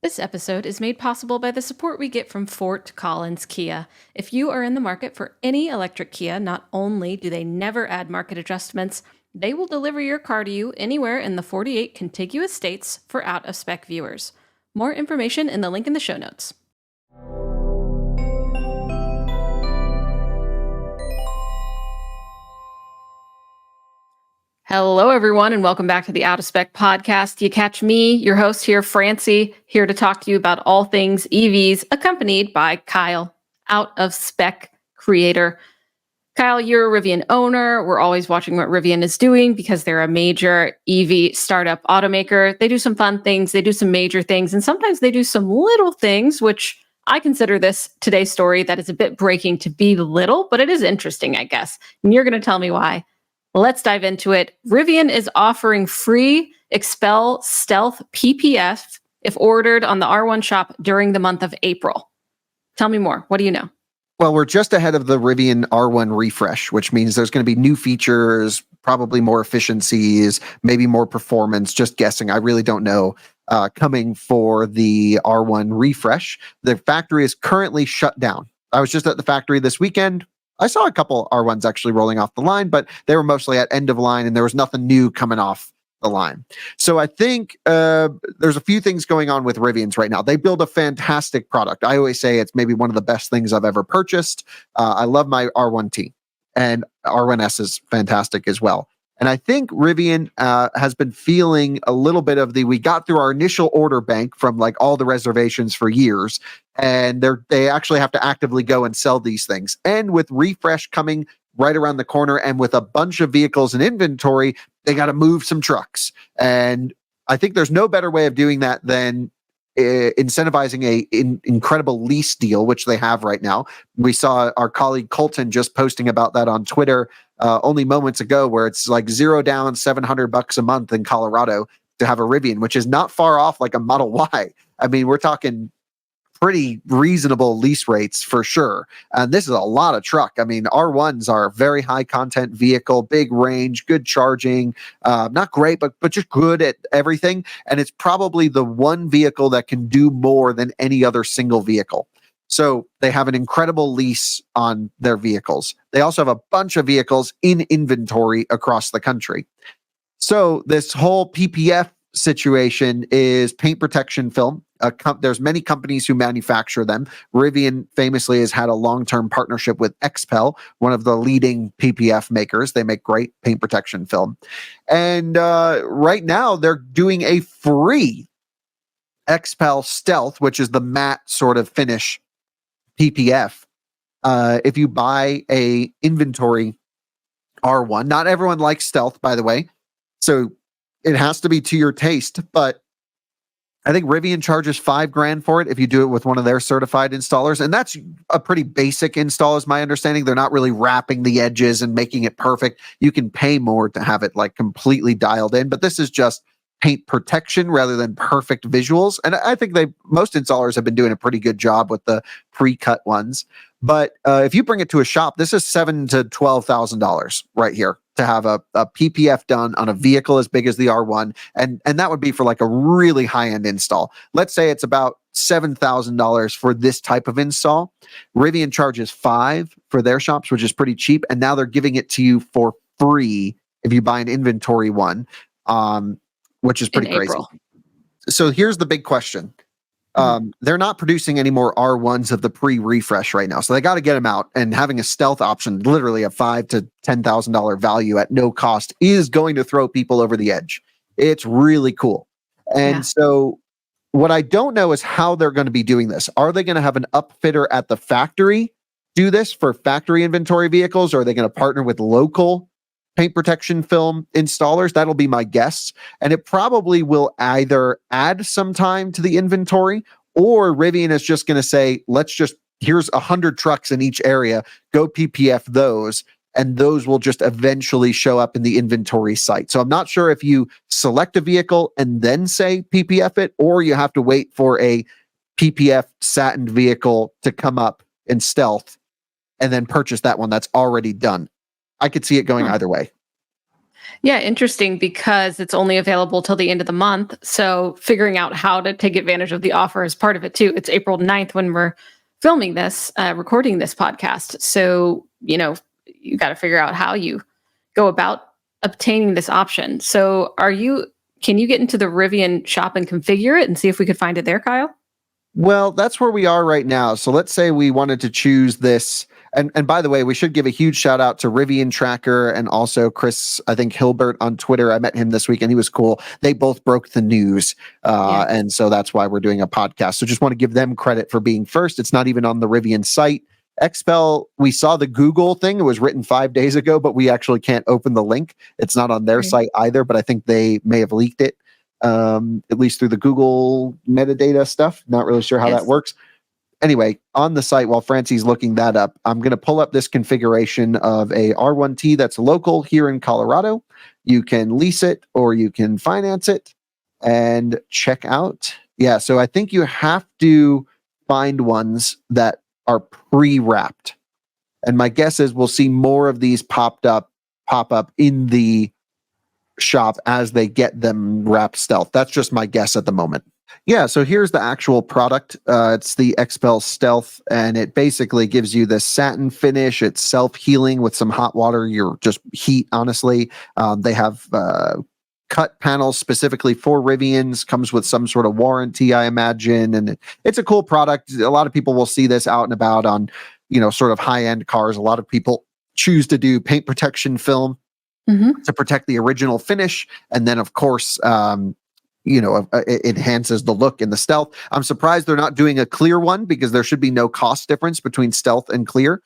This episode is made possible by the support we get from Fort Collins Kia. If you are in the market for any electric Kia, not only do they never add market adjustments, they will deliver your car to you anywhere in the 48 contiguous states for out-of-spec viewers. More information in the link in the show notes. Hello, everyone, and welcome back to the Out of Spec podcast. You catch me, your host here, Francie, here to talk to you about all things EVs, accompanied by Kyle, Out of Spec creator. Kyle, you're a Rivian owner. We're always watching what Rivian is doing because they're a major EV startup automaker. They do some fun things, they do some major things, and sometimes they do some little things, which I consider this today's story that is a bit breaking to be little, but it is interesting, I guess. And you're going to tell me why. Let's dive into it. Rivian is offering free Xpel Stealth PPF if ordered on the R1 shop during the month of April. Tell me more. What do you know? Well, we're just ahead of the Rivian R1 refresh, which means there's going to be new features, probably more efficiencies, maybe more performance. Just guessing. I really don't know. Coming for the R1 refresh. The factory is currently shut down. I was just at the factory this weekend. I saw a couple R1s actually rolling off the line, but they were mostly at end of line and there was nothing new coming off the line. So I think there's a few things going on with Rivians right now. They build a fantastic product. I always say it's maybe one of the best things I've ever purchased. I love my R1T, and R1S is fantastic as well. And I think Rivian has been feeling a little bit of we got through our initial order bank from like all the reservations for years, and they actually have to actively go and sell these things. And with refresh coming right around the corner and with a bunch of vehicles in inventory, they got to move some trucks. And I think there's no better way of doing that than incentivizing incredible lease deal, which they have right now. We saw our colleague Colton just posting about that on Twitter only moments ago, where it's like $0 down, $700 a month in Colorado to have a Rivian, which is not far off like a Model Y. I mean, we're talking pretty reasonable lease rates for sure. And this is a lot of truck. I mean, R1s are a very high content vehicle, big range, good charging, not great, but just good at everything. And it's probably the one vehicle that can do more than any other single vehicle. So they have an incredible lease on their vehicles. They also have a bunch of vehicles in inventory across the country. So this whole PPF situation is paint protection film. There's many companies who manufacture them. Rivian famously has had a long-term partnership with Xpel, one of the leading PPF makers. They make great paint protection film. And right now they're doing a free Xpel Stealth, which is the matte sort of finish PPF. If you buy a inventory R1, not everyone likes Stealth, by the way. So it has to be to your taste, but I think Rivian charges $5,000 for it if you do it with one of their certified installers. And that's a pretty basic install, is my understanding. They're not really wrapping the edges and making it perfect. You can pay more to have it like completely dialed in, but this is just paint protection rather than perfect visuals. And I think most installers have been doing a pretty good job with the pre-cut ones. But if you bring it to a shop, this is $7,000 to $12,000 right here to have a PPF done on a vehicle as big as the R1. And that would be for like a really high-end install. Let's say it's about $7,000 for this type of install. Rivian charges $5,000 for their shops, which is pretty cheap. And now they're giving it to you for free if you buy an inventory one, which is pretty crazy. So here's the big question. They're not producing any more R1s of the pre-refresh right now. So they got to get them out, and having a stealth option, literally a $5,000 to $10,000 value at no cost, is going to throw people over the edge. It's really cool. And so what I don't know is how they're going to be doing this. Are they going to have an upfitter at the factory do this for factory inventory vehicles? Or are they going to partner with local paint protection film installers? That'll be my guess. And it probably will either add some time to the inventory, or Rivian is just going to say, here's 100 trucks in each area, go PPF those, and those will just eventually show up in the inventory site. So I'm not sure if you select a vehicle and then say PPF it, or you have to wait for a PPF satin vehicle to come up in stealth and then purchase that one that's already done. I could see it going either way. Yeah, interesting because it's only available till the end of the month. So figuring out how to take advantage of the offer is part of it too. It's April 9th when we're filming this, recording this podcast. So, you got to figure out how you go about obtaining this option. So can you get into the Rivian shop and configure it and see if we could find it there, Kyle? Well, that's where we are right now. So let's say we wanted to choose this. And by the way, we should give a huge shout out to Rivian Tracker and also Chris, I think Hilbert on Twitter. I met him this week and he was cool. They both broke the news. Yeah. And so that's why we're doing a podcast. So just want to give them credit for being first. It's not even on the Rivian site. Xpel, we saw the Google thing. It was written 5 days ago, but we actually can't open the link. It's not on their Right. site either, but I think they may have leaked it. At least through the Google metadata stuff. Not really sure how Yes. that works. Anyway, on the site, while Francie's looking that up, I'm going to pull up this configuration of a R1T that's local here in Colorado. You can lease it or you can finance it and check out. Yeah, so I think you have to find ones that are pre-wrapped. And my guess is we'll see more of these pop up in the shop as they get them wrapped stealth. That's just my guess at the moment. Yeah, so here's the actual product. It's the Xpel Stealth, and it basically gives you this satin finish. It's self-healing with some hot water. You're just heat, honestly. They have cut panels specifically for Rivians, comes with some sort of warranty, I imagine. And it's a cool product. A lot of people will see this out and about on, sort of high-end cars. A lot of people choose to do paint protection film to protect the original finish. And then, of course, it enhances the look in the stealth. I'm surprised they're not doing a clear one because there should be no cost difference between stealth and clear.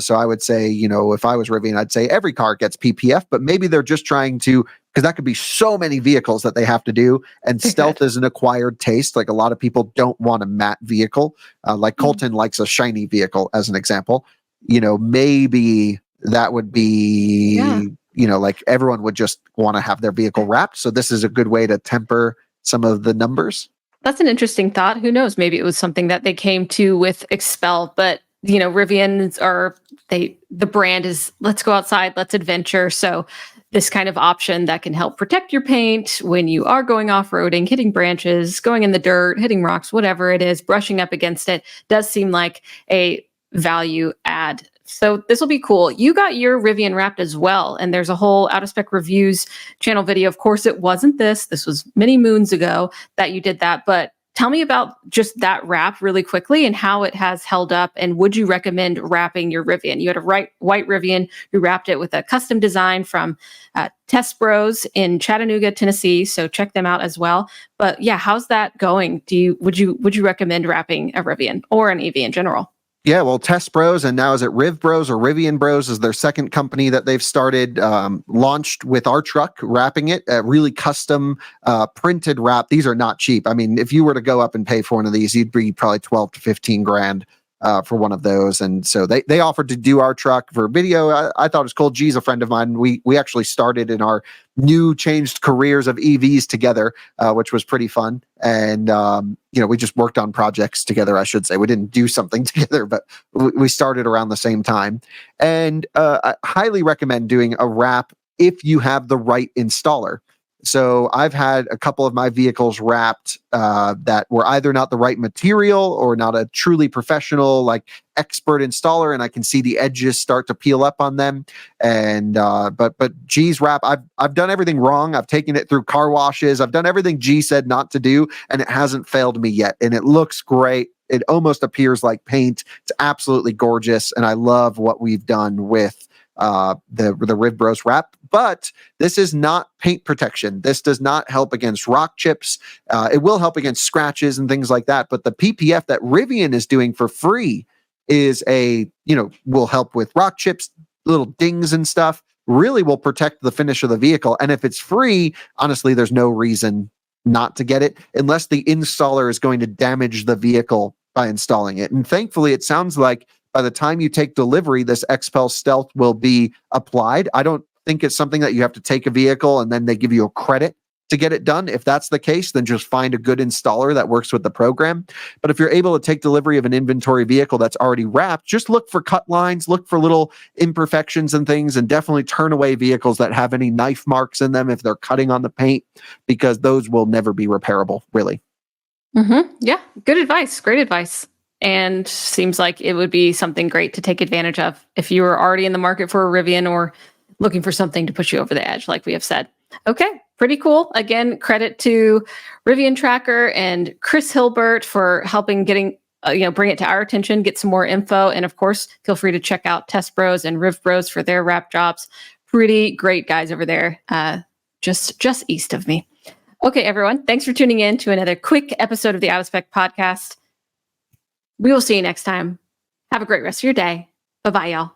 So I would say, if I was Rivian, I'd say every car gets PPF, but maybe they're just trying to, because that could be so many vehicles that they have to do. And stealth is an acquired taste. Like a lot of people don't want a matte vehicle. Like Colton likes a shiny vehicle, as an example. Maybe that would be, like everyone would just want to have their vehicle wrapped. So this is a good way to temper some of the numbers. That's an interesting thought. Who knows? Maybe it was something that they came to with Xpel, but Rivians the brand is let's go outside, let's adventure. So this kind of option that can help protect your paint when you are going off-roading, hitting branches, going in the dirt, hitting rocks, whatever it is, brushing up against it does seem like a value add. So this will be cool. You got your Rivian wrapped as well, and there's a whole Out of Spec Reviews channel video. Of course, it wasn't this. This was many moons ago that you did that, but tell me about just that wrap really quickly and how it has held up, and would you recommend wrapping your Rivian? You had a white Rivian. You wrapped it with a custom design from Test Bros in Chattanooga, Tennessee, so check them out as well. But yeah, how's that going? Would you recommend wrapping a Rivian or an EV in general? Yeah, well, Test Bros, and now is it Riv Bros or Rivian Bros is their second company that they've started, launched with our truck, wrapping it, a really custom printed wrap. These are not cheap. I mean, if you were to go up and pay for one of these, you'd be probably 12 to 15 grand for one of those. And so they offered to do our truck for video. I thought it was cool. G's a friend of mine. We actually started in our new changed careers of EVs together, which was pretty fun. And, we just worked on projects together, I should say. We didn't do something together, but we started around the same time. And I highly recommend doing a wrap if you have the right installer. So I've had a couple of my vehicles wrapped that were either not the right material or not a truly professional, like expert installer, and I can see the edges start to peel up on them. And but G's wrap, I've done everything wrong. I've taken it through car washes. I've done everything G said not to do, and it hasn't failed me yet. And it looks great. It almost appears like paint. It's absolutely gorgeous, and I love what we've done with the Riv Bros Wrap. But this is not paint protection. This does not help against rock chips. It will help against scratches and things like that. But the PPF that Rivian is doing for free is will help with rock chips, little dings and stuff. Really will protect the finish of the vehicle. And if it's free, honestly, there's no reason not to get it unless the installer is going to damage the vehicle by installing it. And thankfully, it sounds like by the time you take delivery, this Xpel Stealth will be applied. I don't think it's something that you have to take a vehicle and then they give you a credit to get it done. If that's the case, then just find a good installer that works with the program. But if you're able to take delivery of an inventory vehicle that's already wrapped, just look for cut lines, look for little imperfections and things, and definitely turn away vehicles that have any knife marks in them if they're cutting on the paint, because those will never be repairable, really. Yeah, good advice. Great advice. And seems like it would be something great to take advantage of if you were already in the market for a Rivian or looking for something to push you over the edge, like we have said. Okay, pretty cool. Again, credit to Rivian Tracker and Chris Hilbert for helping getting, bring it to our attention, get some more info. And of course, feel free to check out Test Bros and Riv Bros for their wrap jobs. Pretty great guys over there, just east of me. Okay, everyone, thanks for tuning in to another quick episode of the Out of Spec podcast. We will see you next time. Have a great rest of your day. Bye-bye, y'all.